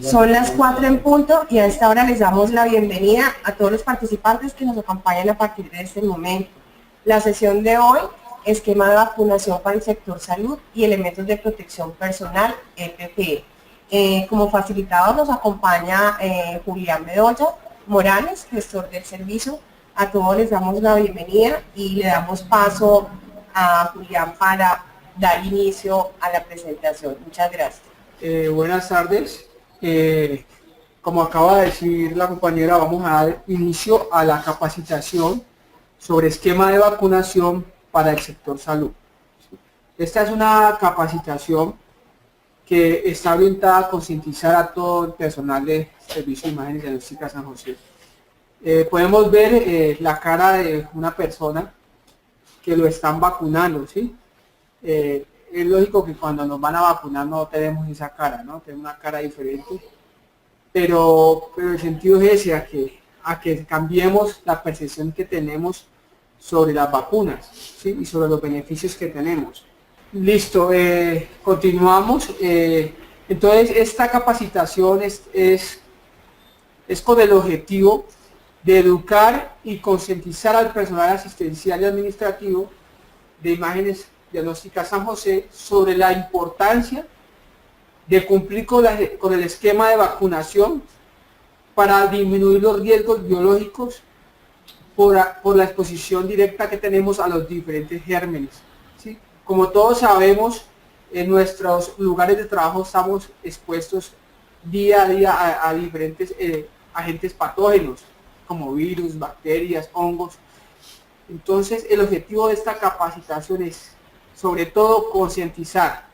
Son las 4 en punto y a esta hora les damos la bienvenida a todos los participantes que nos acompañan a partir de este momento. La sesión de hoy, esquema de vacunación para el sector salud y elementos de protección personal, EPP. Como facilitador nos acompaña Julián Bedoya Morales, gestor del servicio. A todos les damos la bienvenida y le damos paso a Julián para dar inicio a la presentación. Muchas gracias. Buenas tardes. Como acaba de decir la compañera, vamos a dar inicio a la capacitación sobre esquema de vacunación para el sector salud. Esta es una capacitación que está orientada a concientizar a todo el personal de Servicio de Imagen y Diagnóstica San José. Podemos ver la cara de una persona que lo están vacunando, ¿sí? Es lógico que cuando nos van a vacunar no tenemos esa cara, ¿no? Tenemos una cara diferente, pero el sentido es ese, a que cambiemos la percepción que tenemos sobre las vacunas, ¿sí? Y sobre los beneficios que tenemos. Listo, continuamos. Entonces, esta capacitación es con el objetivo de educar y concientizar al personal asistencial y administrativo de Imágenes Diagnósticas San José sobre la importancia de cumplir con el esquema de vacunación para disminuir los riesgos biológicos por la exposición directa que tenemos a los diferentes gérmenes, ¿sí? Como todos sabemos, en nuestros lugares de trabajo estamos expuestos día a día a diferentes agentes patógenos, como virus, bacterias, hongos. Entonces, el objetivo de esta capacitación es, sobre todo, concientizar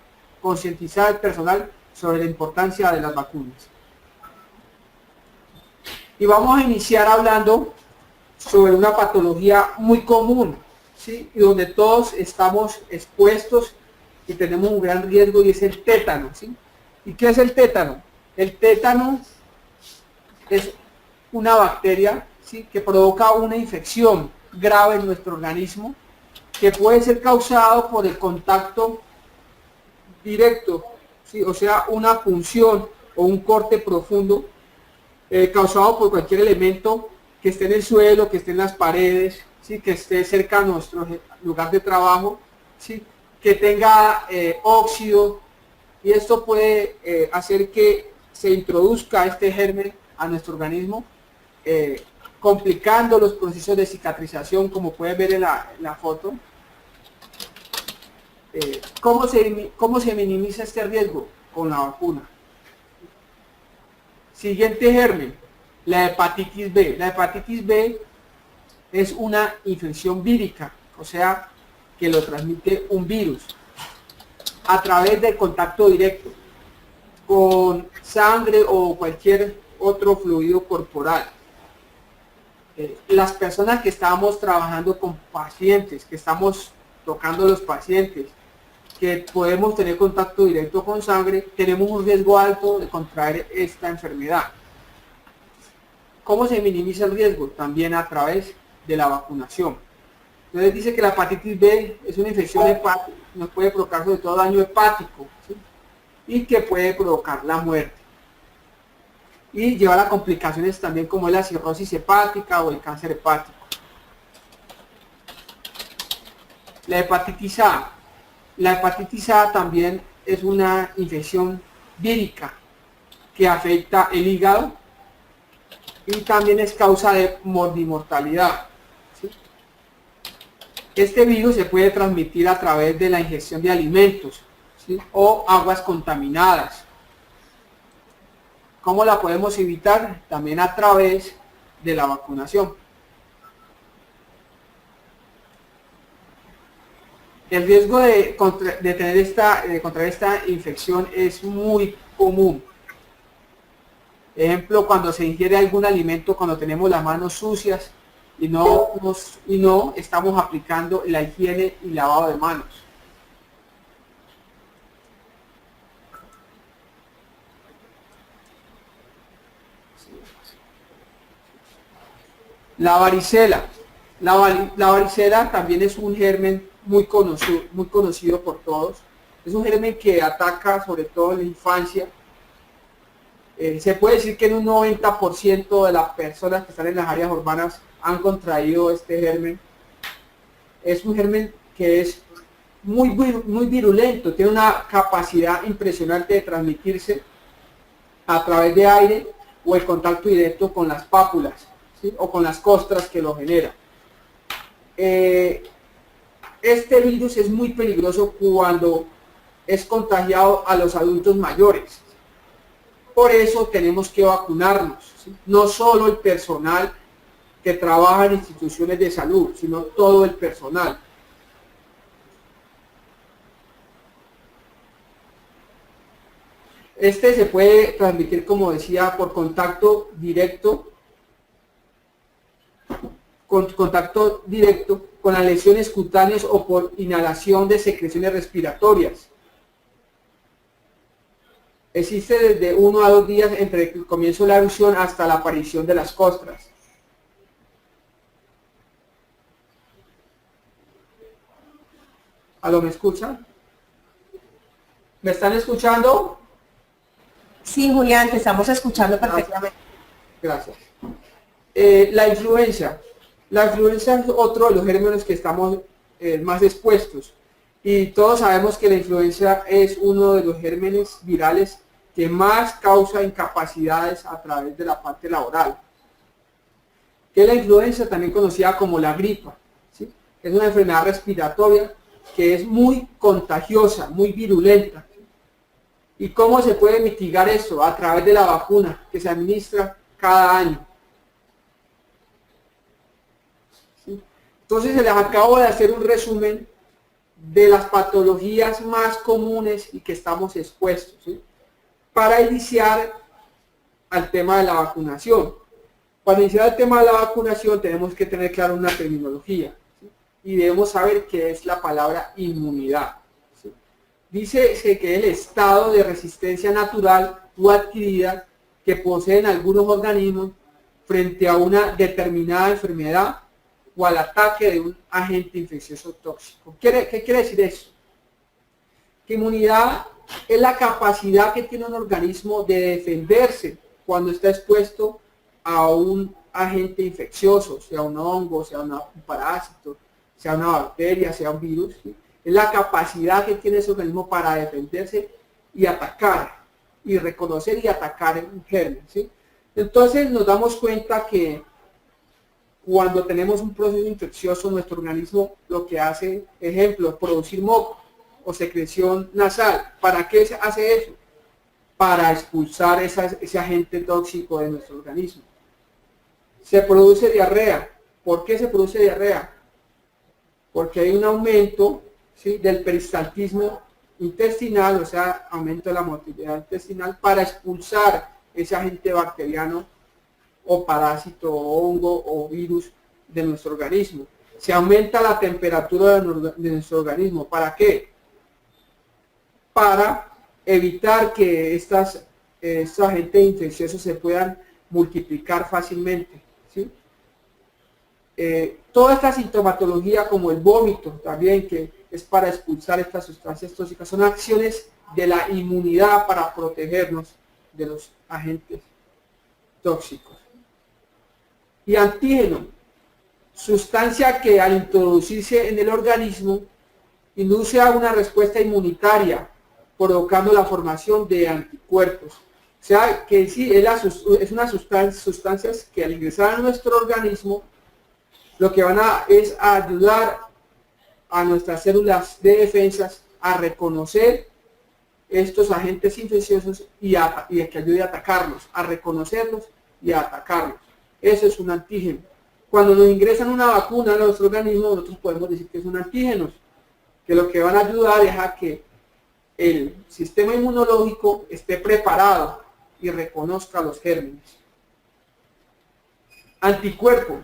al personal sobre la importancia de las vacunas. Y vamos a iniciar hablando sobre una patología muy común, ¿sí? Y donde todos estamos expuestos y tenemos un gran riesgo, y es el tétano, ¿sí? ¿Y qué es el tétano? El tétano es una bacteria, ¿sí?, que provoca una infección grave en nuestro organismo, que puede ser causado por el contacto directo, ¿sí? O sea, una punción o un corte profundo causado por cualquier elemento que esté en el suelo, que esté en las paredes, ¿sí?, que esté cerca de nuestro lugar de trabajo, ¿sí?, que tenga óxido, y esto puede hacer que se introduzca este germen a nuestro organismo, complicando los procesos de cicatrización, como pueden ver en la foto. ¿Cómo se minimiza este riesgo? Con la vacuna. Siguiente germen, la hepatitis B. La hepatitis B es una infección vírica, o sea, que lo transmite un virus a través del contacto directo con sangre o cualquier otro fluido corporal. Las personas que estamos trabajando con pacientes, que estamos tocando a los pacientes, que podemos tener contacto directo con sangre, tenemos un riesgo alto de contraer esta enfermedad. ¿Cómo se minimiza el riesgo? También a través de la vacunación. Entonces dice que la hepatitis B es una infección hepática, nos puede provocar sobre todo daño hepático, ¿sí?, y que puede provocar la muerte. Y llevar a complicaciones también como la cirrosis hepática o el cáncer hepático. La hepatitis A. La hepatitis A también es una infección vírica que afecta el hígado y también es causa de morbimortalidad, ¿sí? Este virus se puede transmitir a través de la ingestión de alimentos, ¿sí?, o aguas contaminadas. ¿Cómo la podemos evitar? También a través de la vacunación. El riesgo de contraer esta infección es muy común. Ejemplo, cuando se ingiere algún alimento, cuando tenemos las manos sucias y no estamos aplicando la higiene y lavado de manos. La varicela. La varicela también es un germen muy conocido por todos. Es un germen que ataca sobre todo en la infancia Se puede decir que en un 90% de las personas que están en las áreas urbanas han contraído este germen. Es un germen que es muy virulento, tiene una capacidad impresionante de transmitirse a través de aire o el contacto directo con las pápulas, ¿sí? O con las costras que lo genera. Este virus es muy peligroso cuando es contagiado a los adultos mayores. Por eso tenemos que vacunarnos, ¿sí? No solo el personal que trabaja en instituciones de salud, sino todo el personal. Este se puede transmitir, como decía, por contacto directo con las lesiones cutáneas o por inhalación de secreciones respiratorias. Existe desde 1 a 2 días entre el comienzo de la erupción hasta la aparición de las costras. ¿Aló, me escuchan? ¿Me están escuchando? Sí, Julián, te estamos escuchando perfectamente. Gracias. La influenza. La influenza es otro de los gérmenes que estamos más expuestos. Y todos sabemos que la influenza es uno de los gérmenes virales que más causa incapacidades a través de la parte laboral. Que es la influenza, también conocida como la gripa, ¿sí? Es una enfermedad respiratoria que es muy contagiosa, muy virulenta. ¿Y cómo se puede mitigar eso? A través de la vacuna que se administra cada año. ¿Sí? Entonces les acabo de hacer un resumen de las patologías más comunes y que estamos expuestos, ¿sí? Para iniciar al tema de la vacunación. Para iniciar el tema de la vacunación tenemos que tener claro una terminología, ¿sí? Y debemos saber qué es la palabra inmunidad. Dice que es el estado de resistencia natural o adquirida que poseen algunos organismos frente a una determinada enfermedad o al ataque de un agente infeccioso tóxico. ¿Qué quiere decir eso? Que inmunidad es la capacidad que tiene un organismo de defenderse cuando está expuesto a un agente infeccioso, sea un hongo, sea un parásito, sea una bacteria, sea un virus, ¿sí? Es la capacidad que tiene ese organismo para defenderse y atacar, y reconocer y atacar un germen, ¿sí? Entonces nos damos cuenta que cuando tenemos un proceso infeccioso, nuestro organismo lo que hace, ejemplo, producir moco o secreción nasal. ¿Para qué se hace eso? Para expulsar ese agente tóxico de nuestro organismo. Se produce diarrea. ¿Por qué se produce diarrea? Porque hay un aumento, ¿sí?, del peristaltismo intestinal, o sea, aumento de la motilidad intestinal para expulsar ese agente bacteriano o parásito o hongo o virus de nuestro organismo. Se aumenta la temperatura de nuestro organismo. ¿Para qué? Para evitar que estos agentes infecciosos se puedan multiplicar fácilmente, ¿sí? Toda esta sintomatología, como el vómito también, que es para expulsar estas sustancias tóxicas, son acciones de la inmunidad para protegernos de los agentes tóxicos. Y antígeno, sustancia que al introducirse en el organismo induce a una respuesta inmunitaria, provocando la formación de anticuerpos. O sea, que sí, es una sustancias que al ingresar a nuestro organismo, lo que van es a ayudar a nuestras células de defensas a reconocer estos agentes infecciosos y que ayude a atacarlos, a reconocerlos y a atacarlos. Eso es un antígeno. Cuando nos ingresan una vacuna a nuestro organismo, nosotros podemos decir que son antígenos, que lo que van a ayudar es a que el sistema inmunológico esté preparado y reconozca los gérmenes. Anticuerpo,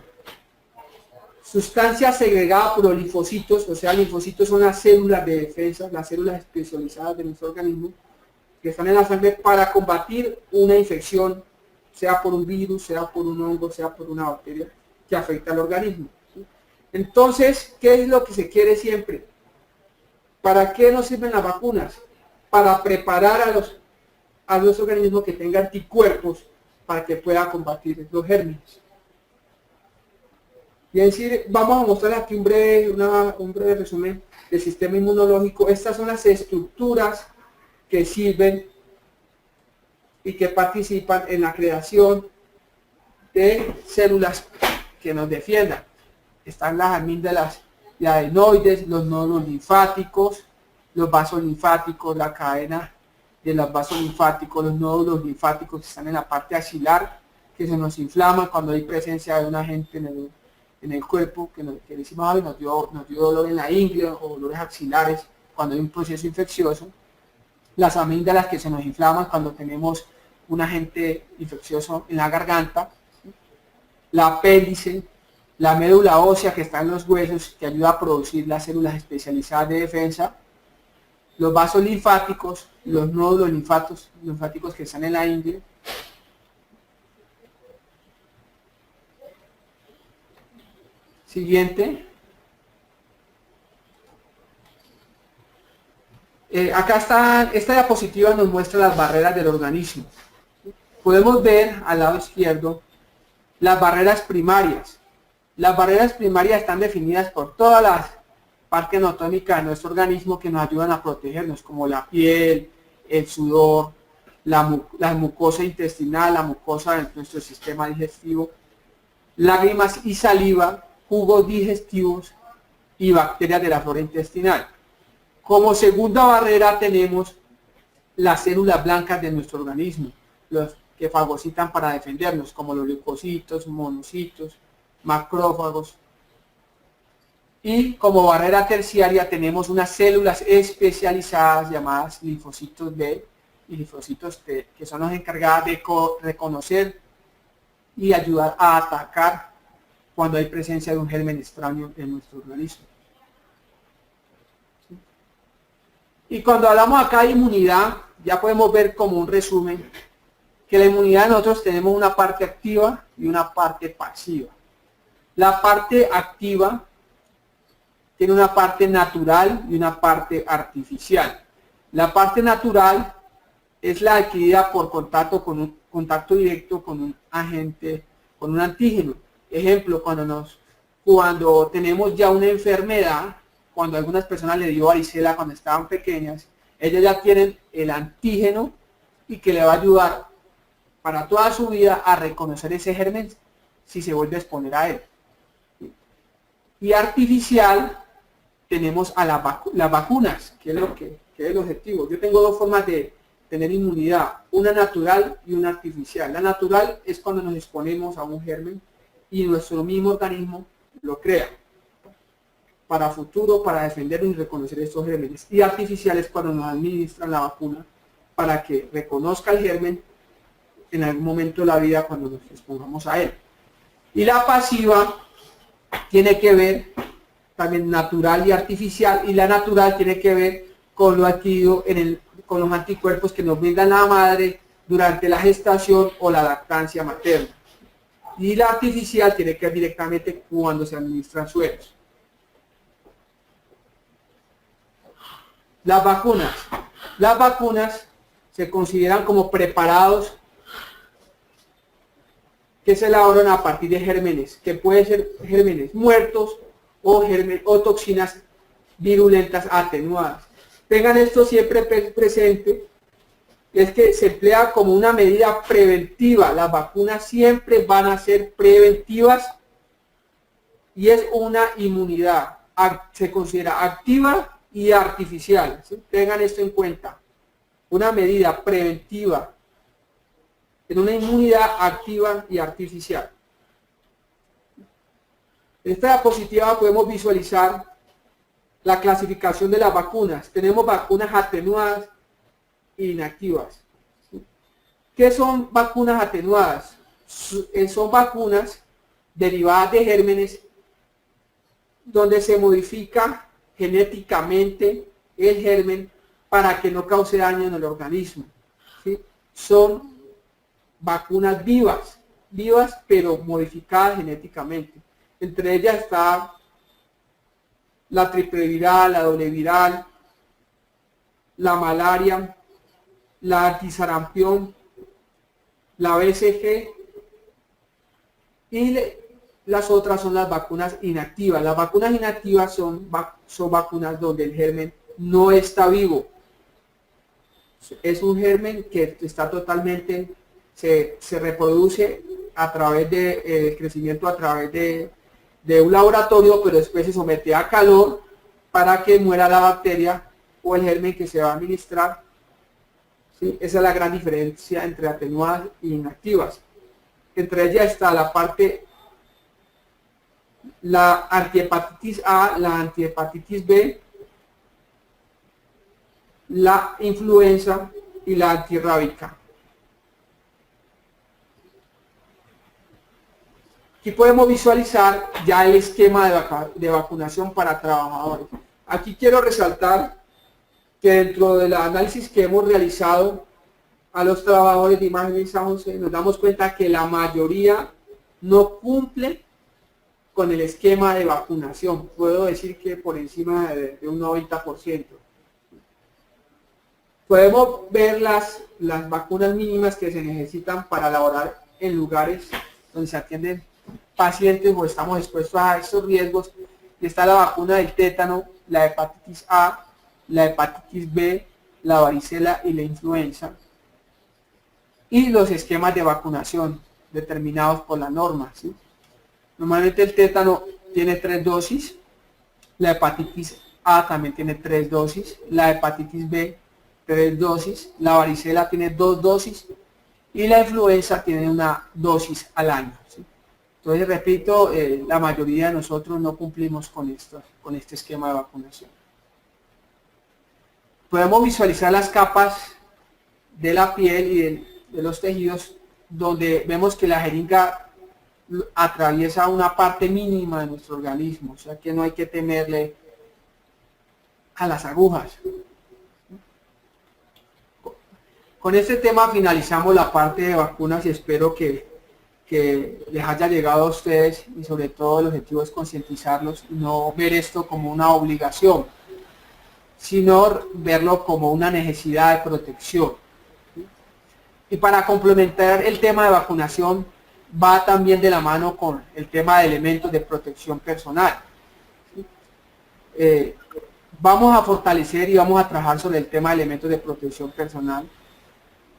sustancia segregada por los linfocitos, o sea, linfocitos son las células de defensa, las células especializadas de nuestro organismo, que están en la sangre para combatir una infección, sea por un virus, sea por un hongo, sea por una bacteria que afecta al organismo, ¿sí? Entonces, ¿qué es lo que se quiere siempre? ¿Para qué nos sirven las vacunas? Para preparar a nuestro organismo que tenga anticuerpos para que pueda combatir los gérmenes. Y es decir, vamos a mostrar aquí un breve resumen del sistema inmunológico. Estas son las estructuras que sirven y que participan en la creación de células que nos defiendan. Están las amígdalas y adenoides, los nódulos linfáticos, los vasos linfáticos, la cadena de los vasos linfáticos, los nódulos linfáticos que están en la parte axilar, que se nos inflaman cuando hay presencia de un agente en el cuerpo, que decimos, ay, nos dio dolor en la ingle o dolores axilares cuando hay un proceso infeccioso. Las amígdalas que se nos inflaman cuando tenemos un agente infeccioso en la garganta. La apéndice, la médula ósea que está en los huesos, que ayuda a producir las células especializadas de defensa. Los vasos linfáticos, los nódulos linfáticos que están en la ingle. Siguiente. Acá está, esta diapositiva nos muestra las barreras del organismo. Podemos ver al lado izquierdo las barreras primarias. Las barreras primarias están definidas por todas las partes anatómicas de nuestro organismo que nos ayudan a protegernos, como la piel, el sudor, la mucosa intestinal, la mucosa de nuestro sistema digestivo, lágrimas y saliva, jugos digestivos y bacterias de la flora intestinal. Como segunda barrera tenemos las células blancas de nuestro organismo, los que fagocitan para defendernos, como los leucocitos, monocitos, macrófagos. Y como barrera terciaria tenemos unas células especializadas llamadas linfocitos B y linfocitos T, que son las encargadas de reconocer y ayudar a atacar cuando hay presencia de un germen extraño en nuestro organismo. Y cuando hablamos acá de inmunidad, ya podemos ver como un resumen que la inmunidad nosotros tenemos una parte activa y una parte pasiva. La parte activa tiene una parte natural y una parte artificial. La parte natural es la adquirida por contacto directo con un agente, con un antígeno. Ejemplo, cuando tenemos ya una enfermedad, cuando a algunas personas le dio varicela cuando estaban pequeñas, ellas ya tienen el antígeno y que le va a ayudar para toda su vida a reconocer ese germen si se vuelve a exponer a él. Y artificial tenemos a las vacunas, que es el objetivo. Yo tengo dos formas de tener inmunidad, una natural y una artificial. La natural es cuando nos exponemos a un germen y nuestro mismo organismo lo crea para futuro, para defendernos y reconocer estos gérmenes. Y artificial es cuando nos administran la vacuna para que reconozca el germen en algún momento de la vida cuando nos expongamos a él. Y la pasiva tiene que ver también natural y artificial, y la natural tiene que ver con lo adquirido con los anticuerpos que nos brinda la madre durante la gestación o la lactancia materna. Y la artificial tiene que ver directamente cuando se administran sueros. Las vacunas. Las vacunas se consideran como preparados que se elaboran a partir de gérmenes, que pueden ser gérmenes muertos o toxinas virulentas atenuadas. Tengan esto siempre presente, es que se emplea como una medida preventiva. Las vacunas siempre van a ser preventivas y es una inmunidad, se considera activa y artificial, ¿sí? Tengan esto en cuenta, una medida preventiva en una inmunidad activa y artificial. En esta diapositiva podemos visualizar la clasificación de las vacunas. Tenemos vacunas atenuadas e inactivas. ¿Qué son vacunas atenuadas? Son vacunas derivadas de gérmenes donde se modifica genéticamente el germen para que no cause daño en el organismo, ¿sí? Son vacunas vivas pero modificadas genéticamente. Entre ellas está la triple viral, la doble viral, la malaria, la antisarampión, la BCG, y las otras son las vacunas inactivas. Las vacunas inactivas son vacunas donde el germen no está vivo. Es un germen que está totalmente, se reproduce a través de crecimiento a través de un laboratorio, pero después se somete a calor para que muera la bacteria o el germen que se va a administrar. ¿Sí? Esa es la gran diferencia entre atenuadas e inactivas. Entre ellas está la antihepatitis A, la antihepatitis B, la influenza y la antirrábica. Aquí podemos visualizar ya el esquema de vacunación para trabajadores. Aquí quiero resaltar que dentro del análisis que hemos realizado a los trabajadores de imagen de San José, nos damos cuenta que la mayoría no cumple con el esquema de vacunación. Puedo decir que por encima de un 90%. Podemos ver las vacunas mínimas que se necesitan para laborar en lugares donde se atienden pacientes o estamos expuestos a estos riesgos. Y está la vacuna del tétano, la hepatitis A, la hepatitis B, la varicela y la influenza. Y los esquemas de vacunación determinados por la norma, ¿sí? Normalmente el tétano tiene 3 dosis, la hepatitis A también tiene 3 dosis, la hepatitis B 3 dosis, la varicela tiene 2 dosis y la influenza tiene una dosis al año, ¿sí? Entonces, repito, la mayoría de nosotros no cumplimos con este esquema de vacunación. Podemos visualizar las capas de la piel y de los tejidos, donde vemos que la jeringa atraviesa una parte mínima de nuestro organismo, o sea que no hay que temerle a las agujas. Con este tema finalizamos la parte de vacunas y espero que les haya llegado a ustedes, y sobre todo el objetivo es concientizarlos y no ver esto como una obligación, sino verlo como una necesidad de protección. Y para complementar el tema de vacunación, va también de la mano con el tema de elementos de protección personal. Vamos a fortalecer y vamos a trabajar sobre el tema de elementos de protección personal,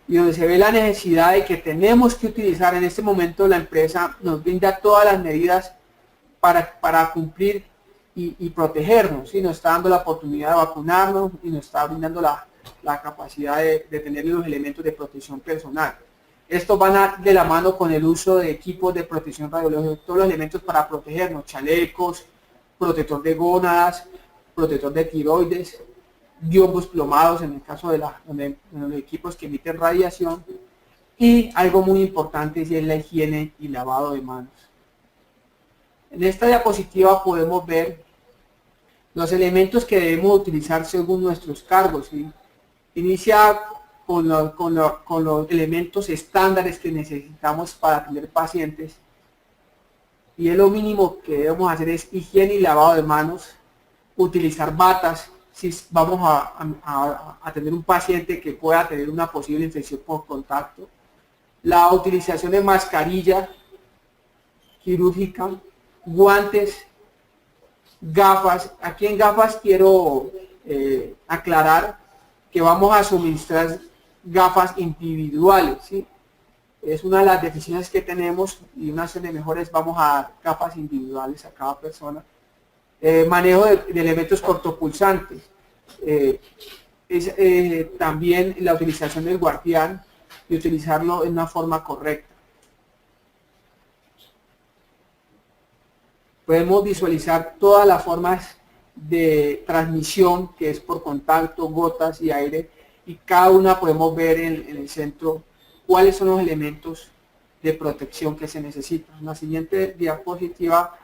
y donde se ve la necesidad de que tenemos que utilizar en este momento. La empresa nos brinda todas las medidas para cumplir y protegernos, ¿sí? Nos está dando la oportunidad de vacunarnos y nos está brindando la capacidad de tener los elementos de protección personal. Estos van de la mano con el uso de equipos de protección radiológica, todos los elementos para protegernos: chalecos, protector de gónadas, protector de tiroides, diobos plomados en el caso de los equipos que emiten radiación, y algo muy importante es la higiene y lavado de manos. En esta diapositiva podemos ver los elementos que debemos utilizar según nuestros cargos, ¿sí? Inicia con los elementos estándares que necesitamos para atender pacientes, y es lo mínimo que debemos hacer es higiene y lavado de manos, utilizar batas si vamos a atender un paciente que pueda tener una posible infección por contacto, la utilización de mascarilla quirúrgica, guantes, gafas. Aquí en gafas quiero aclarar que vamos a suministrar gafas individuales, ¿sí? Es una de las deficiencias que tenemos, y una de mejores, vamos a dar gafas individuales a cada persona. Manejo de elementos cortopulsantes, también la utilización del guardián y utilizarlo en una forma correcta. Podemos visualizar todas las formas de transmisión, que es por contacto, gotas y aire, y cada una podemos ver en el centro cuáles son los elementos de protección que se necesitan. En la siguiente diapositiva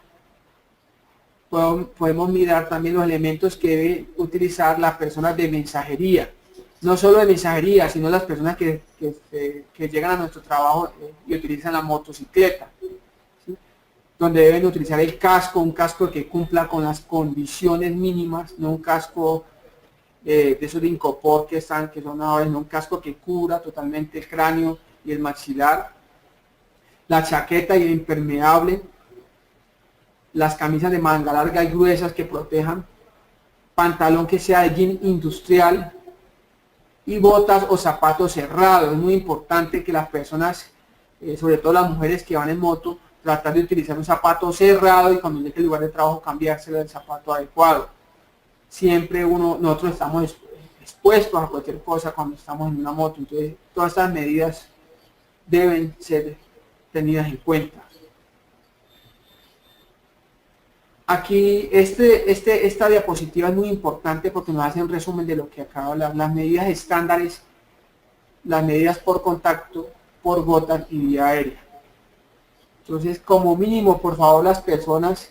podemos mirar también los elementos que debe utilizar las personas de mensajería. No solo de mensajería, sino las personas que llegan a nuestro trabajo y utilizan la motocicleta, ¿sí? Donde deben utilizar el casco, un casco que cumpla con las condiciones mínimas, no un casco de esos de Incopor que son ahora en un casco que cubra totalmente el cráneo y el maxilar, la chaqueta y el impermeable, las camisas de manga larga y gruesas que protejan, pantalón que sea de jean industrial y botas o zapatos cerrados. Es muy importante que las personas, sobre todo las mujeres que van en moto, tratar de utilizar un zapato cerrado y cuando llegue al lugar de trabajo cambiárselo del zapato adecuado. Siempre nosotros estamos expuestos a cualquier cosa cuando estamos en una moto, entonces todas estas medidas deben ser tenidas en cuenta. Aquí esta diapositiva es muy importante porque nos hace un resumen de lo que acabo de hablar, las medidas estándares, las medidas por contacto, por gotas y vía aérea. Entonces, como mínimo, por favor, las personas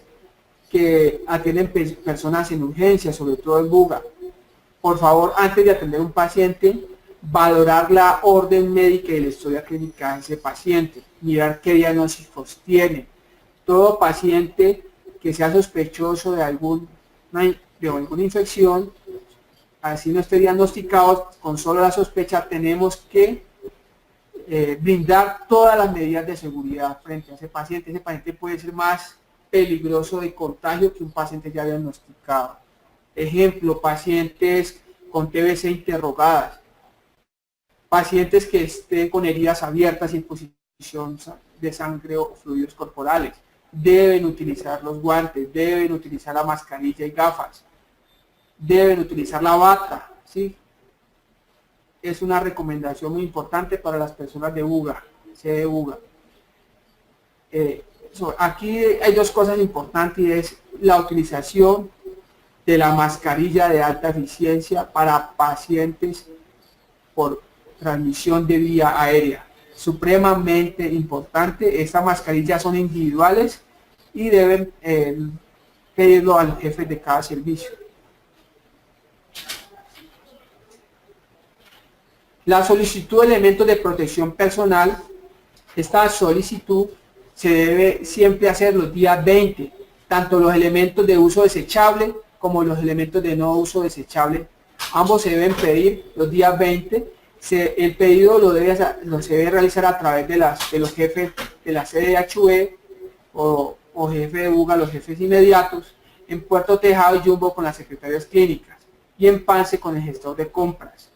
que atienden personas en urgencia, sobre todo en Buga, por favor, antes de atender a un paciente, valorar la orden médica y la historia clínica de ese paciente, mirar qué diagnósticos tiene. Todo paciente que sea sospechoso de alguna infección, así no esté diagnosticado, con solo la sospecha, tenemos que brindar todas las medidas de seguridad frente a ese paciente. Ese paciente puede ser más peligroso de contagio que un paciente ya diagnosticado. Ejemplo, pacientes con TBC interrogadas, pacientes que estén con heridas abiertas y posición de sangre o fluidos corporales. Deben utilizar los guantes, deben utilizar la mascarilla y gafas, deben utilizar la bata, ¿sí? Es una recomendación muy importante para las personas de Buga, sede Buga. Aquí hay dos cosas importantes y es la utilización de la mascarilla de alta eficiencia para pacientes por transmisión de vía aérea. Supremamente importante, estas mascarillas son individuales y deben pedirlo al jefe de cada servicio. La solicitud de elementos de protección personal, esta solicitud se debe siempre hacer los días 20, tanto los elementos de uso desechable como los elementos de no uso desechable, ambos se deben pedir los días 20. El pedido se debe realizar a través de los jefes de la CDHV o jefe de Buga, los jefes inmediatos, en Puerto Tejado y Jumbo con las secretarias clínicas y en Pance con el gestor de compras.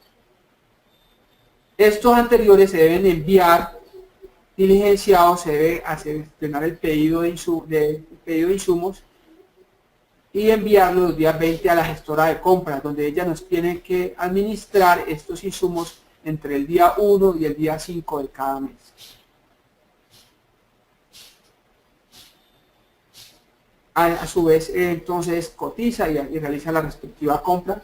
Estos anteriores se deben enviar diligenciados, se debe llenar el pedido de insumos y enviarlo los días 20 a la gestora de compras, donde ella nos tiene que administrar estos insumos entre el día 1 y el día 5 de cada mes. A su vez, entonces cotiza y realiza la respectiva compra,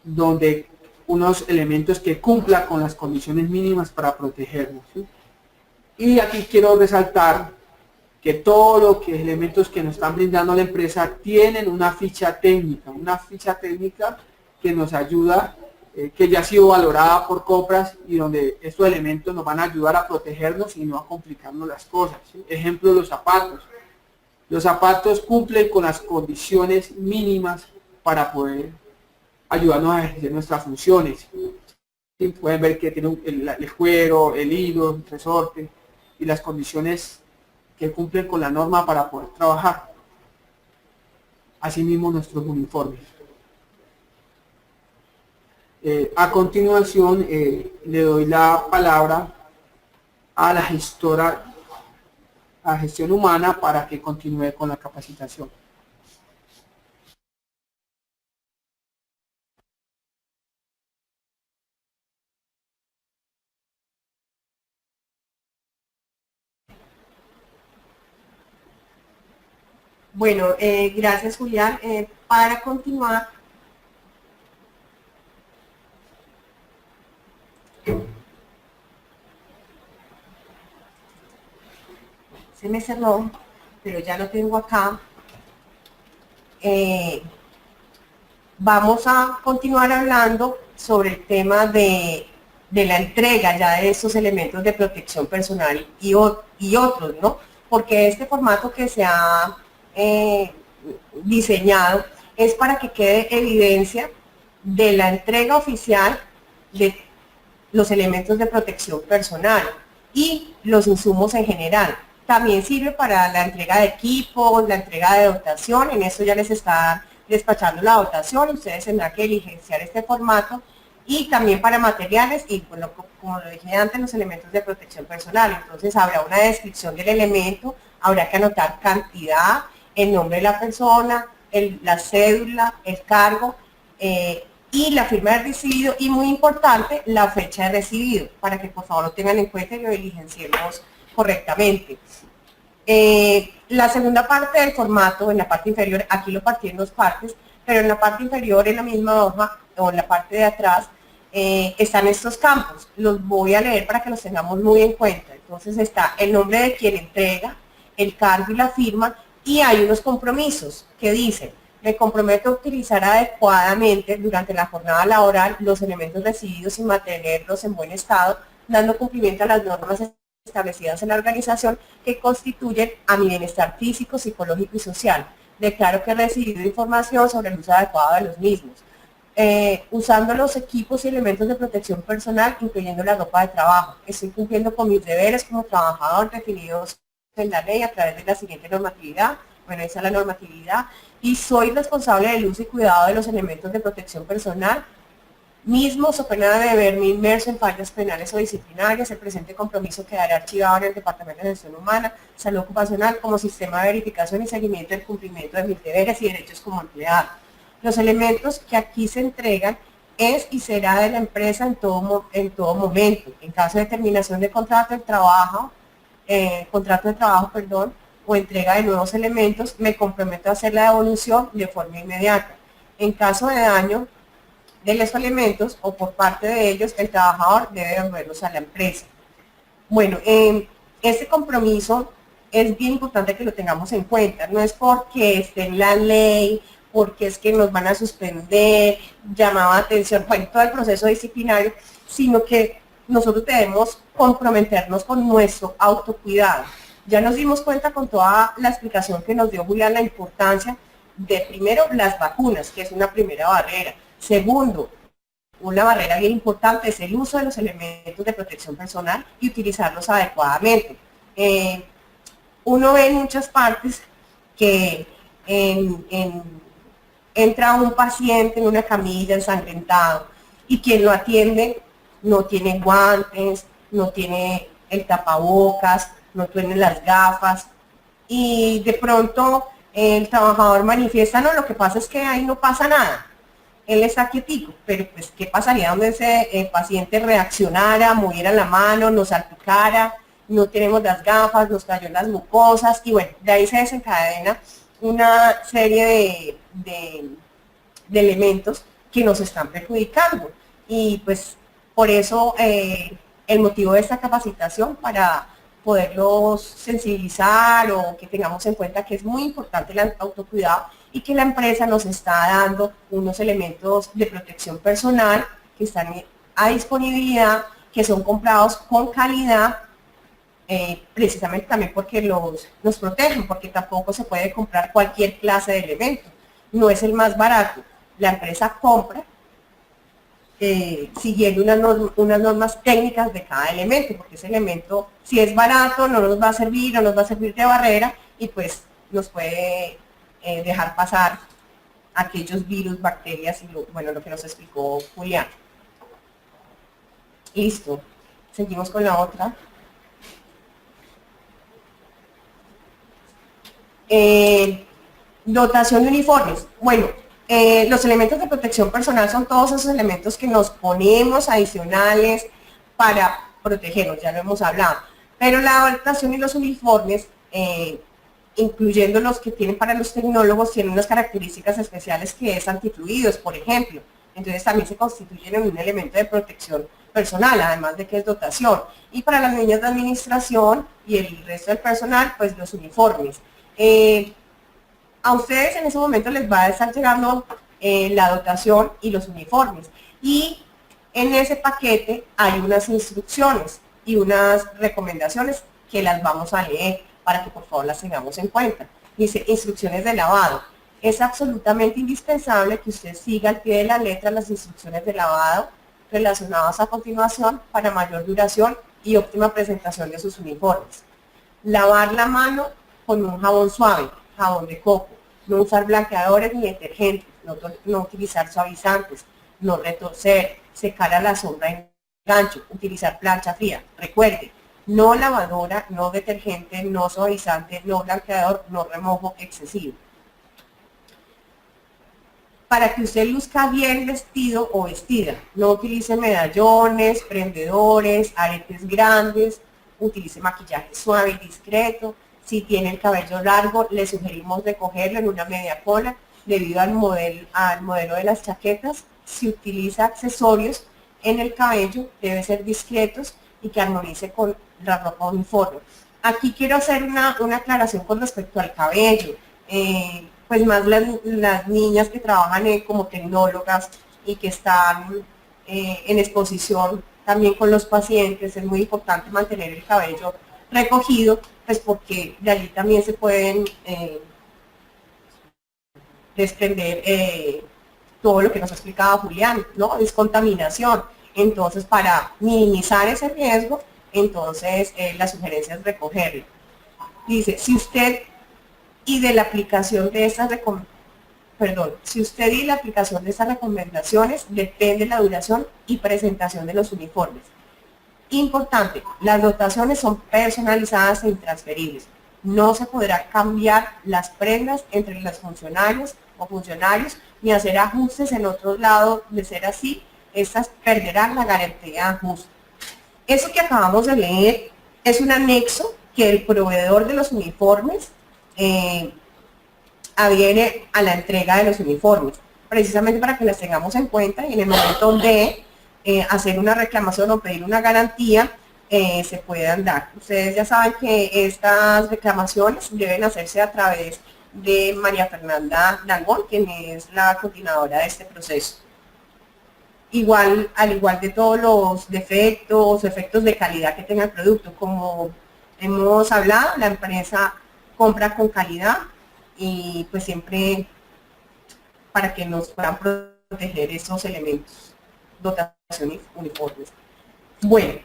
donde unos elementos que cumplan con las condiciones mínimas para protegernos, ¿sí? Y aquí quiero resaltar que todos los elementos que nos están brindando la empresa tienen una ficha técnica que nos ayuda, que ya ha sido valorada por compras y donde estos elementos nos van a ayudar a protegernos y no a complicarnos las cosas, ¿sí? Ejemplo, los zapatos. Los zapatos cumplen con las condiciones mínimas para poder ayudarnos a ejercer nuestras funciones. ¿Sí? Pueden ver que tiene el cuero, el hilo, el resorte y las condiciones que cumplen con la norma para poder trabajar. Asimismo nuestros uniformes. A continuación le doy la palabra a la gestora a gestión humana para que continúe con la capacitación. Bueno, gracias Julián. Para continuar, se me cerró, pero ya lo tengo acá. Vamos a continuar hablando sobre el tema de la entrega ya de esos elementos de protección personal y otros, ¿no? Porque este formato que se ha diseñado es para que quede evidencia de la entrega oficial de los elementos de protección personal y los insumos en general. También sirve para la entrega de equipos, la entrega de dotación, en eso ya les está despachando la dotación, ustedes tendrán que diligenciar este formato, y también para materiales y, bueno, como lo dije antes, los elementos de protección personal. Entonces habrá una descripción del elemento, habrá que anotar cantidad, el nombre de la persona, la cédula, el cargo, y la firma de recibido, y muy importante, la fecha de recibido, para que por favor lo tengan en cuenta y lo diligenciemos correctamente. La segunda parte del formato, en la parte inferior, aquí lo partí en dos partes, pero en la parte inferior, en la misma hoja, o en la parte de atrás, están estos campos. Los voy a leer para que los tengamos muy en cuenta. Entonces está el nombre de quien entrega, el cargo y la firma, y hay unos compromisos que dicen: me comprometo a utilizar adecuadamente durante la jornada laboral los elementos recibidos y mantenerlos en buen estado, dando cumplimiento a las normas establecidas en la organización que constituyen a mi bienestar físico, psicológico y social. Declaro que he recibido información sobre el uso adecuado de los mismos. Usando los equipos y elementos de protección personal, incluyendo la ropa de trabajo. Estoy cumpliendo con mis deberes como trabajador definidos en la ley a través de la siguiente normatividad. Bueno, esa es la normatividad. Y soy responsable del uso y cuidado de los elementos de protección personal mismos, o pena de verme inmerso en fallas penales o disciplinarias. El presente compromiso quedará archivado en el Departamento de Gestión Humana, Salud Ocupacional, como sistema de verificación y seguimiento del cumplimiento de mis deberes y derechos como empleado. Los elementos que aquí se entregan es y será de la empresa en todo momento. En caso de terminación de contrato de trabajo, o entrega de nuevos elementos, me comprometo a hacer la devolución de forma inmediata. En caso de daño de los elementos o por parte de ellos, el trabajador debe devolverlos a la empresa. Bueno, este compromiso es bien importante que lo tengamos en cuenta. No es porque esté en la ley, porque es que nos van a suspender, llamaba atención, bueno, todo el proceso disciplinario, sino que nosotros debemos comprometernos con nuestro autocuidado. Ya nos dimos cuenta con toda la explicación que nos dio Julián, la importancia de, primero, las vacunas, que es una primera barrera. Segundo, una barrera bien importante es el uso de los elementos de protección personal y utilizarlos adecuadamente. Uno ve en muchas partes que entra un paciente en una camilla ensangrentado y quien lo atiende no tiene guantes, no tiene el tapabocas, no tiene las gafas, y de pronto el trabajador manifiesta: no, lo que pasa es que ahí no pasa nada, él está quietico. Pero pues, ¿qué pasaría donde ese paciente reaccionara, moviera la mano, nos salpicara, no tenemos las gafas, nos cayó las mucosas? Y bueno, de ahí se desencadena una serie de elementos que nos están perjudicando. Y pues por eso el motivo de esta capacitación, para poderlos sensibilizar, o que tengamos en cuenta que es muy importante el autocuidado y que la empresa nos está dando unos elementos de protección personal que están a disponibilidad, que son comprados con calidad, precisamente también porque nos protegen, porque tampoco se puede comprar cualquier clase de elemento. No es el más barato. La empresa compra siguiendo unas normas técnicas de cada elemento, porque ese elemento, si es barato, no nos va a servir, no nos va a servir de barrera, y pues nos puede dejar pasar aquellos virus, bacterias y lo que nos explicó Julián. Listo. Seguimos con la otra. Dotación de uniformes. Bueno, los elementos de protección personal son todos esos elementos que nos ponemos adicionales para protegernos, ya lo hemos hablado. Pero la dotación y los uniformes, incluyendo los que tienen para los tecnólogos, tienen unas características especiales, que es antifluidos, por ejemplo. Entonces también se constituyen en un elemento de protección personal, además de que es dotación. Y para las niñas de administración y el resto del personal, pues los uniformes. A ustedes en ese momento les va a estar llegando la dotación y los uniformes. Y en ese paquete hay unas instrucciones y unas recomendaciones que las vamos a leer para que por favor las tengamos en cuenta. Dice: instrucciones de lavado. Es absolutamente indispensable que usted siga al pie de la letra las instrucciones de lavado relacionadas a continuación para mayor duración y óptima presentación de sus uniformes. Lavar la mano con un jabón suave, jabón de coco, no usar blanqueadores ni detergentes, no utilizar suavizantes, no retorcer, secar a la sombra en gancho, utilizar plancha fría. Recuerde, no lavadora, no detergente, no suavizante, no blanqueador, no remojo excesivo. Para que usted luzca bien vestido o vestida, no utilice medallones, prendedores, aretes grandes, utilice maquillaje suave y discreto. Si tiene el cabello largo, le sugerimos recogerlo en una media cola debido al modelo de las chaquetas. Si utiliza accesorios en el cabello, debe ser discretos y que armonice con la ropa uniforme. Aquí quiero hacer una aclaración con respecto al cabello. Pues más las niñas que trabajan como tecnólogas y que están en exposición también con los pacientes, es muy importante mantener el cabello recogido, pues porque de allí también se pueden desprender todo lo que nos explicaba Julián, ¿no? Descontaminación. Entonces, para minimizar ese riesgo, entonces la sugerencia es recogerlo. Dice, si usted y de la aplicación de esas recomendaciones depende la duración y presentación de los uniformes. Importante, las dotaciones son personalizadas e intransferibles. No se podrá cambiar las prendas entre los funcionarios o funcionarios ni hacer ajustes en otro lado. De ser así, estas perderán la garantía de ajuste. Eso que acabamos de leer es un anexo que el proveedor de los uniformes adhiere a la entrega de los uniformes, precisamente para que las tengamos en cuenta y en el momento de hacer una reclamación o pedir una garantía se puedan dar. Ustedes ya saben que estas reclamaciones deben hacerse a través de María Fernanda Dangón, quien es la coordinadora de este proceso. Al igual de todos los defectos, efectos de calidad que tenga el producto, como hemos hablado, la empresa compra con calidad y pues siempre para que nos puedan proteger esos elementos, dotación y uniformes. Bueno,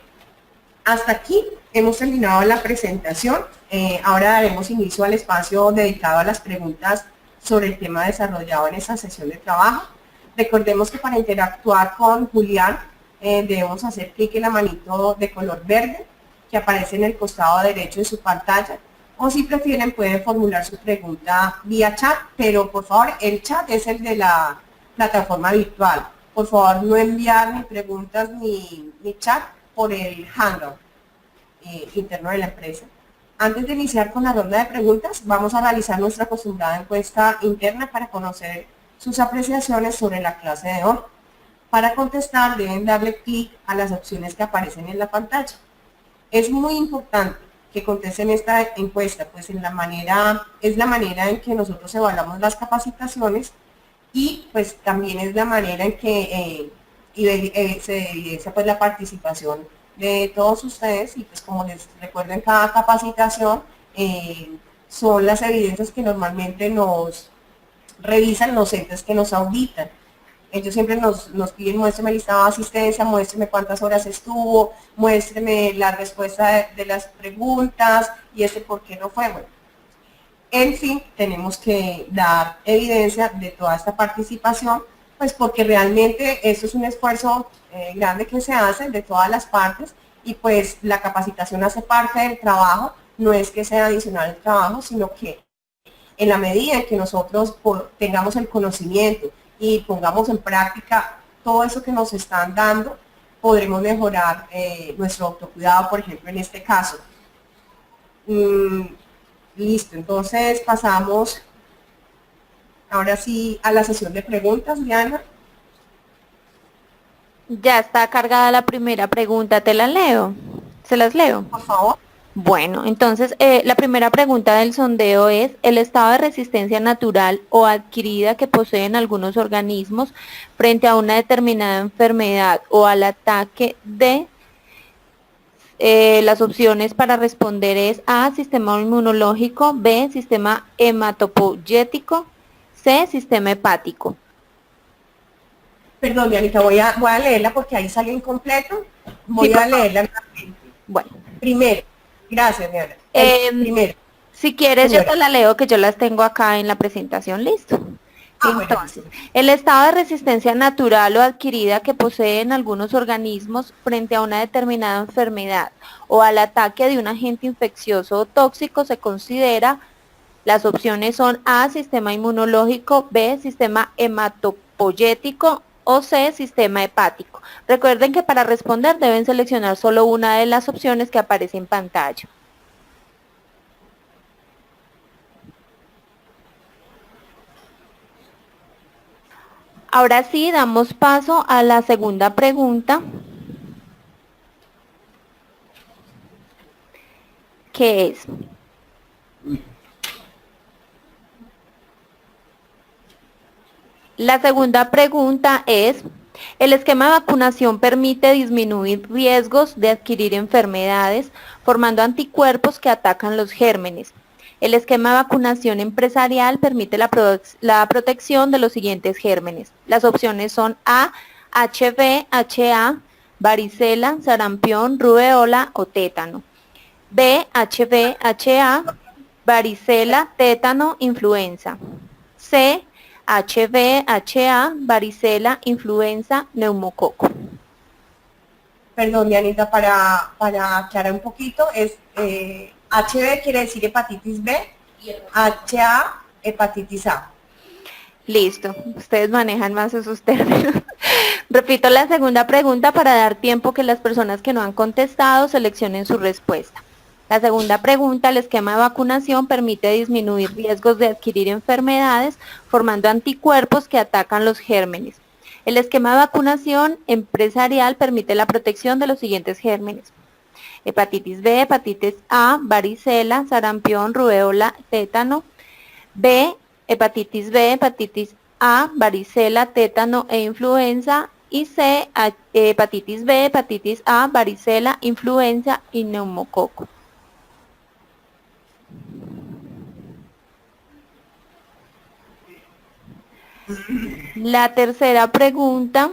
hasta aquí hemos terminado la presentación. Ahora daremos inicio al espacio dedicado a las preguntas sobre el tema desarrollado en esta sesión de trabajo. Recordemos que para interactuar con Julián debemos hacer clic en la manito de color verde que aparece en el costado derecho de su pantalla, o si prefieren pueden formular su pregunta vía chat, pero por favor el chat es el de la plataforma virtual. Por favor no enviar ni preguntas ni chat por el Hangout interno de la empresa. Antes de iniciar con la ronda de preguntas, vamos a realizar nuestra acostumbrada encuesta interna para conocer sus apreciaciones sobre la clase de hoy. Para contestar deben darle clic a las opciones que aparecen en la pantalla. Es muy importante que contesten esta encuesta, pues es la manera en que nosotros evaluamos las capacitaciones y pues también es la manera en que se evidencia pues la participación de todos ustedes y pues como les recuerdo en cada capacitación son las evidencias que normalmente nos revisan los entes que nos auditan. Ellos siempre nos piden, muéstreme el listado de asistencia, muéstreme cuántas horas estuvo, muéstreme la respuesta de las preguntas y por qué no fue. Bueno, en fin, tenemos que dar evidencia de toda esta participación, pues porque realmente esto es un esfuerzo grande que se hace de todas las partes y pues la capacitación hace parte del trabajo, no es que sea adicional al trabajo, sino que en la medida en que nosotros tengamos el conocimiento y pongamos en práctica todo eso que nos están dando, podremos mejorar nuestro autocuidado, por ejemplo, en este caso. Listo, entonces pasamos ahora sí a la sesión de preguntas, Diana. Ya está cargada la primera pregunta, ¿te la leo? ¿Se las leo? Por favor. Bueno, entonces la primera pregunta del sondeo es: ¿el estado de resistencia natural o adquirida que poseen algunos organismos frente a una determinada enfermedad o al ataque de las opciones para responder es A, sistema inmunológico, B, sistema hematopoyético, C, sistema hepático. Perdón, Dianita, voy a leerla porque ahí sale incompleto. Voy Sí, a leerla nuevamente. bueno. Primero, gracias, Diana. Primero. Si quieres, Señora. yo te la leo, que yo las tengo acá en la presentación, listo. Bueno, Entonces, el estado de resistencia natural o adquirida que poseen algunos organismos frente a una determinada enfermedad o al ataque de un agente infeccioso o tóxico se considera, las opciones son A, sistema inmunológico, B, sistema hematopoyético o C, sistema hepático. Recuerden que para responder deben seleccionar solo una de las opciones que aparece en pantalla. Ahora sí, damos paso a la segunda pregunta, que es, la segunda pregunta es, el esquema de vacunación permite disminuir riesgos de adquirir enfermedades formando anticuerpos que atacan los gérmenes. El esquema de vacunación empresarial permite la protección de los siguientes gérmenes. Las opciones son A, HB, HA, varicela, sarampión, rubeola o tétano. B, HB, HA, varicela, tétano, influenza. C, HB, HA, varicela, influenza, neumococo. Perdón, Dianita, para aclarar un poquito, es HB quiere decir hepatitis B, HA, hepatitis A. Listo, ustedes manejan más esos términos. Repito la segunda pregunta para dar tiempo que las personas que no han contestado seleccionen su respuesta. La segunda pregunta, el esquema de vacunación permite disminuir riesgos de adquirir enfermedades formando anticuerpos que atacan los gérmenes. El esquema de vacunación empresarial permite la protección de los siguientes gérmenes: hepatitis B, hepatitis A, varicela, sarampión, rubeola, tétano. B, hepatitis B, hepatitis A, varicela, tétano e influenza. Y C, hepatitis B, hepatitis A, varicela, influenza y neumococo. La tercera pregunta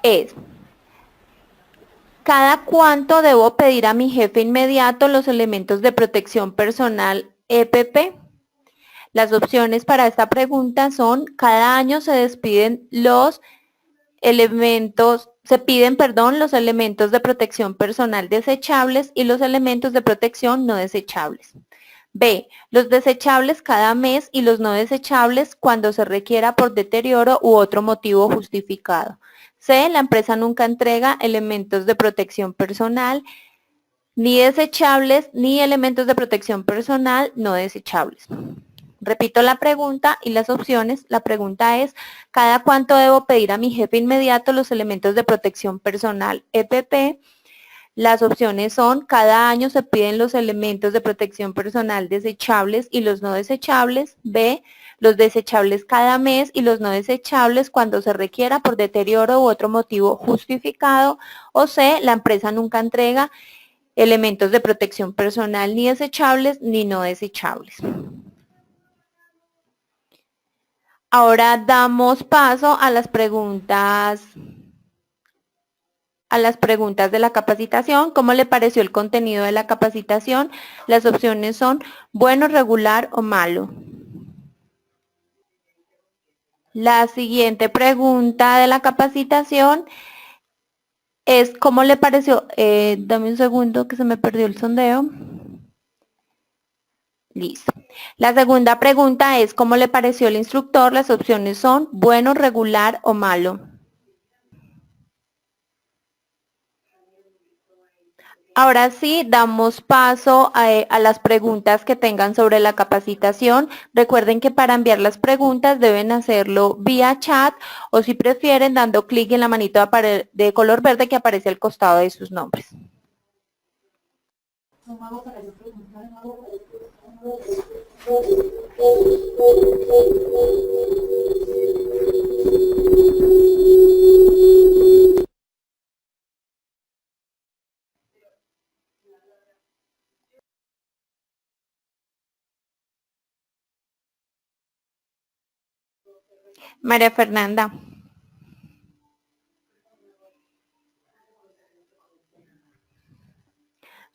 es, ¿cada cuánto debo pedir a mi jefe inmediato los elementos de protección personal EPP? Las opciones para esta pregunta son, cada año se piden los elementos de protección personal desechables y los elementos de protección no desechables. B, los desechables cada mes y los no desechables cuando se requiera por deterioro u otro motivo justificado. C, la empresa nunca entrega elementos de protección personal ni desechables ni elementos de protección personal no desechables. Repito la pregunta y las opciones. La pregunta es, ¿cada cuánto debo pedir a mi jefe inmediato los elementos de protección personal EPP? Las opciones son, cada año se piden los elementos de protección personal desechables y los no desechables. B, los desechables cada mes y los no desechables cuando se requiera por deterioro u otro motivo justificado. O C, la empresa nunca entrega elementos de protección personal ni desechables ni no desechables. Ahora damos paso a las preguntas de la capacitación. ¿Cómo le pareció el contenido de la capacitación? Las opciones son bueno, regular o malo. La siguiente pregunta de la capacitación es ¿cómo le pareció? Dame un segundo que se me perdió el sondeo. Listo. La segunda pregunta es ¿cómo le pareció el instructor? Las opciones son bueno, regular o malo. Ahora sí, damos paso a las preguntas que tengan sobre la capacitación. Recuerden que para enviar las preguntas deben hacerlo vía chat o si prefieren dando clic en la manito de color verde que aparece al costado de sus nombres. María Fernanda.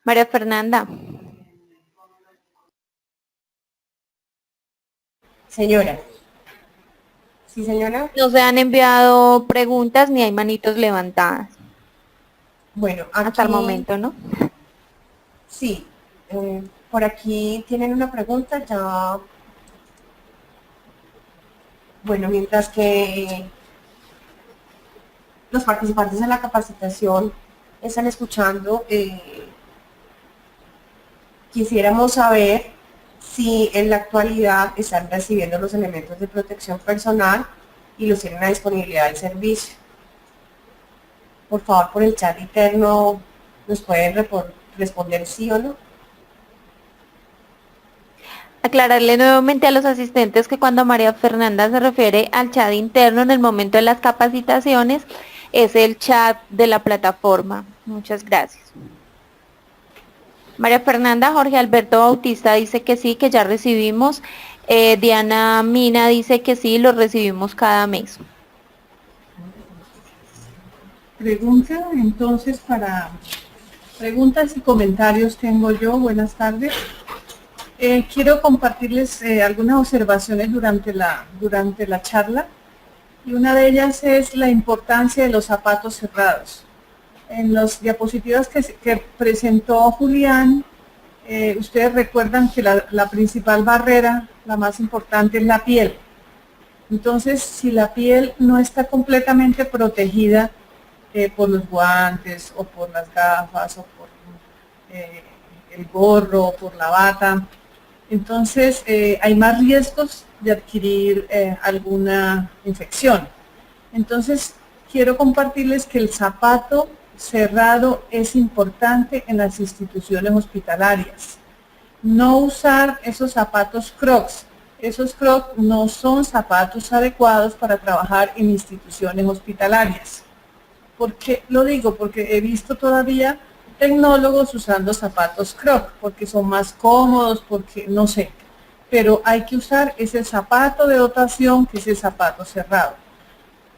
María Fernanda. Señora. Sí, señora. No se han enviado preguntas ni hay manitos levantadas. Bueno, Hasta el aquí, momento, ¿no? sí, por aquí tienen una pregunta ya. Bueno, mientras que los participantes en la capacitación están escuchando, quisiéramos saber si en la actualidad están recibiendo los elementos de protección personal y los tienen a disponibilidad del servicio. Por favor, por el chat interno nos pueden responder sí o no. Aclararle nuevamente a los asistentes que cuando María Fernanda se refiere al chat interno en el momento de las capacitaciones, es el chat de la plataforma. Muchas gracias. María Fernanda, Jorge Alberto Bautista dice que sí, que ya recibimos. Diana Mina dice que sí, lo recibimos cada mes. Pregunta, entonces, para preguntas y comentarios tengo yo. Buenas tardes. Quiero compartirles algunas observaciones durante la charla, y una de ellas es la importancia de los zapatos cerrados. En las diapositivas que presentó Julián, ustedes recuerdan que la principal barrera, la más importante, es la piel. Entonces, si la piel no está completamente protegida por los guantes o por las gafas o por el gorro o por la bata, entonces hay más riesgos de adquirir alguna infección. Entonces, quiero compartirles que el zapato cerrado es importante en las instituciones hospitalarias. No usar esos zapatos Crocs. Esos Crocs no son zapatos adecuados para trabajar en instituciones hospitalarias. ¿Por qué lo digo? Porque he visto todavía tecnólogos usando zapatos Crocs, porque son más cómodos, porque no sé. Pero hay que usar ese zapato de dotación, que es el zapato cerrado.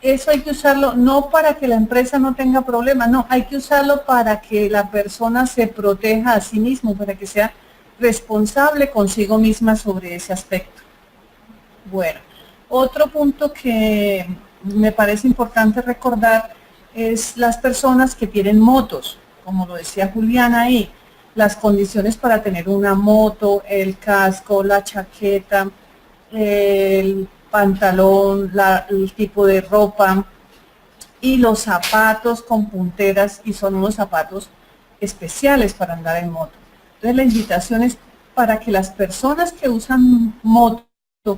Eso hay que usarlo no para que la empresa no tenga problemas, no, hay que usarlo para que la persona se proteja a sí mismo, para que sea responsable consigo misma sobre ese aspecto. Bueno, otro punto que me parece importante recordar es las personas que tienen motos, como lo decía Juliana ahí, las condiciones para tener una moto, el casco, la chaqueta, el pantalón, el tipo de ropa y los zapatos con punteras, y son unos zapatos especiales para andar en moto. Entonces la invitación es para que las personas que usan moto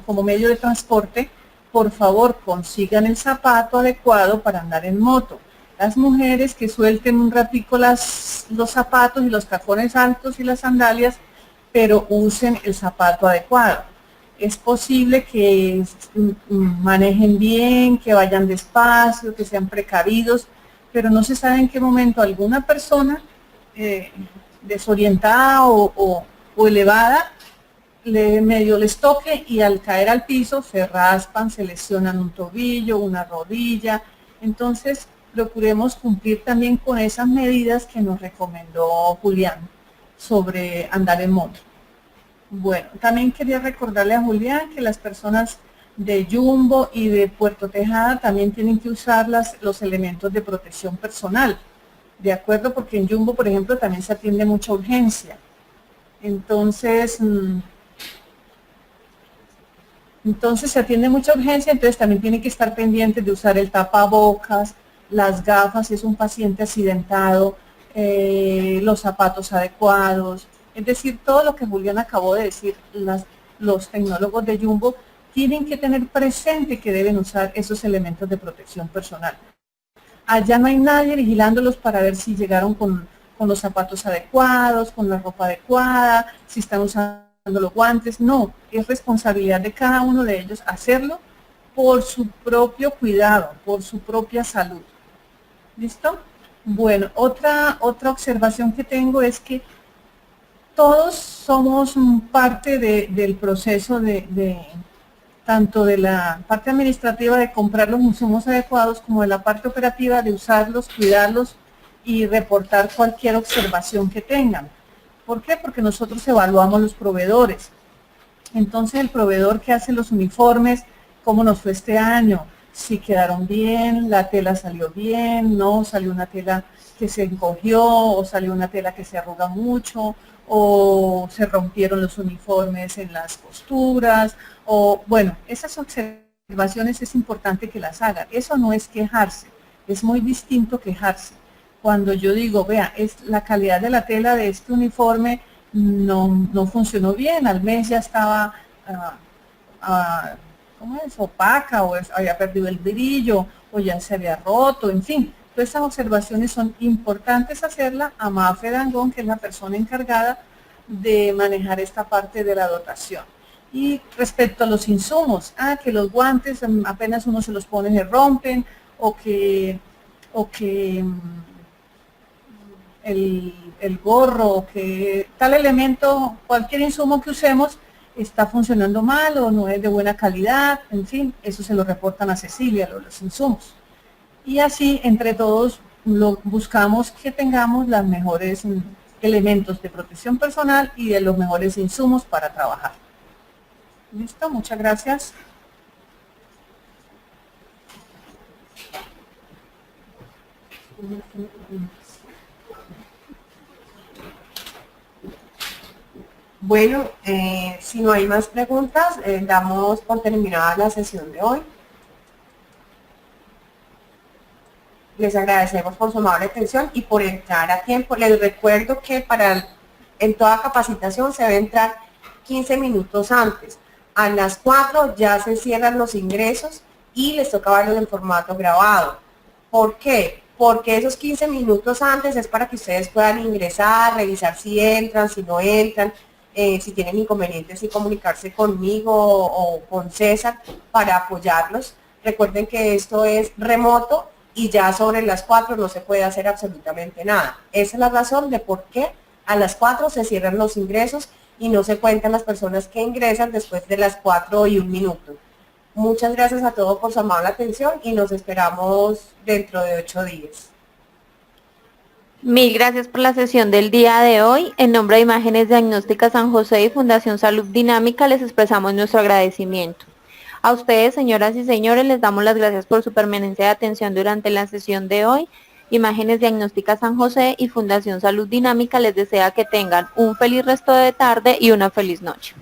como medio de transporte, por favor consigan el zapato adecuado para andar en moto. Las mujeres que suelten un ratico los zapatos y los tacones altos y las sandalias, pero usen el zapato adecuado. Es posible que manejen bien, que vayan despacio, que sean precavidos, pero no se sabe en qué momento alguna persona desorientada o elevada medio les toque, y al caer al piso se raspan, se lesionan un tobillo, una rodilla. Entonces procuremos cumplir también con esas medidas que nos recomendó Julián sobre andar en moto. Bueno, también quería recordarle a Julián que las personas de Jumbo y de Puerto Tejada también tienen que usar los elementos de protección personal, ¿de acuerdo? Porque en Jumbo, por ejemplo, también se atiende mucha urgencia. Entonces se atiende mucha urgencia, entonces también tiene que estar pendiente de usar el tapabocas, las gafas si es un paciente accidentado, los zapatos adecuados. Es decir, todo lo que Julián acabó de decir, los tecnólogos de Jumbo tienen que tener presente que deben usar esos elementos de protección personal. Allá no hay nadie vigilándolos para ver si llegaron con los zapatos adecuados, con la ropa adecuada, si están usando los guantes. No, es responsabilidad de cada uno de ellos hacerlo por su propio cuidado, por su propia salud. ¿Listo? Bueno, otra observación que tengo es que todos somos parte del proceso de tanto de la parte administrativa de comprar los insumos adecuados como de la parte operativa de usarlos, cuidarlos y reportar cualquier observación que tengan. ¿Por qué? Porque nosotros evaluamos los proveedores. Entonces el proveedor que hace los uniformes, cómo nos fue este año, si quedaron bien, la tela salió bien, no salió una tela que se encogió o salió una tela que se arruga mucho o se rompieron los uniformes en las costuras o bueno, esas observaciones es importante que las hagan. Eso no es quejarse, es muy distinto quejarse. Cuando yo digo, vea, la calidad de la tela de este uniforme no funcionó bien, al mes ya estaba ¿cómo es? Opaca o había perdido el brillo o ya se había roto, en fin. Todas esas observaciones son importantes hacerlas a Mafe Dangón, que es la persona encargada de manejar esta parte de la dotación. Y respecto a los insumos, que los guantes apenas uno se los pone se rompen o que el gorro o que tal elemento, cualquier insumo que usemos está funcionando mal o no es de buena calidad, en fin, eso se lo reportan a Cecilia, los insumos. Y así, entre todos, buscamos que tengamos los mejores elementos de protección personal y de los mejores insumos para trabajar. ¿Listo? Muchas gracias. Bueno, si no hay más preguntas, damos por terminada la sesión de hoy. Les agradecemos por su amable atención y por entrar a tiempo. Les recuerdo que en toda capacitación se debe entrar 15 minutos antes. A las 4 ya se cierran los ingresos y les toca verlo en formato grabado. ¿Por qué? Porque esos 15 minutos antes es para que ustedes puedan ingresar, revisar si entran, si no entran, si tienen inconvenientes y comunicarse conmigo o con César para apoyarlos. Recuerden que esto es remoto y ya sobre las 4 no se puede hacer absolutamente nada. Esa es la razón de por qué a las 4 se cierran los ingresos y no se cuentan las personas que ingresan después de las 4 y 1 minuto. Muchas gracias a todos por su amable atención y nos esperamos dentro de 8 días. Mil gracias por la sesión del día de hoy. En nombre de Imágenes Diagnósticas San José y Fundación Salud Dinámica les expresamos nuestro agradecimiento. A ustedes, señoras y señores, les damos las gracias por su permanencia de atención durante la sesión de hoy. Imágenes Diagnósticas San José y Fundación Salud Dinámica les desea que tengan un feliz resto de tarde y una feliz noche.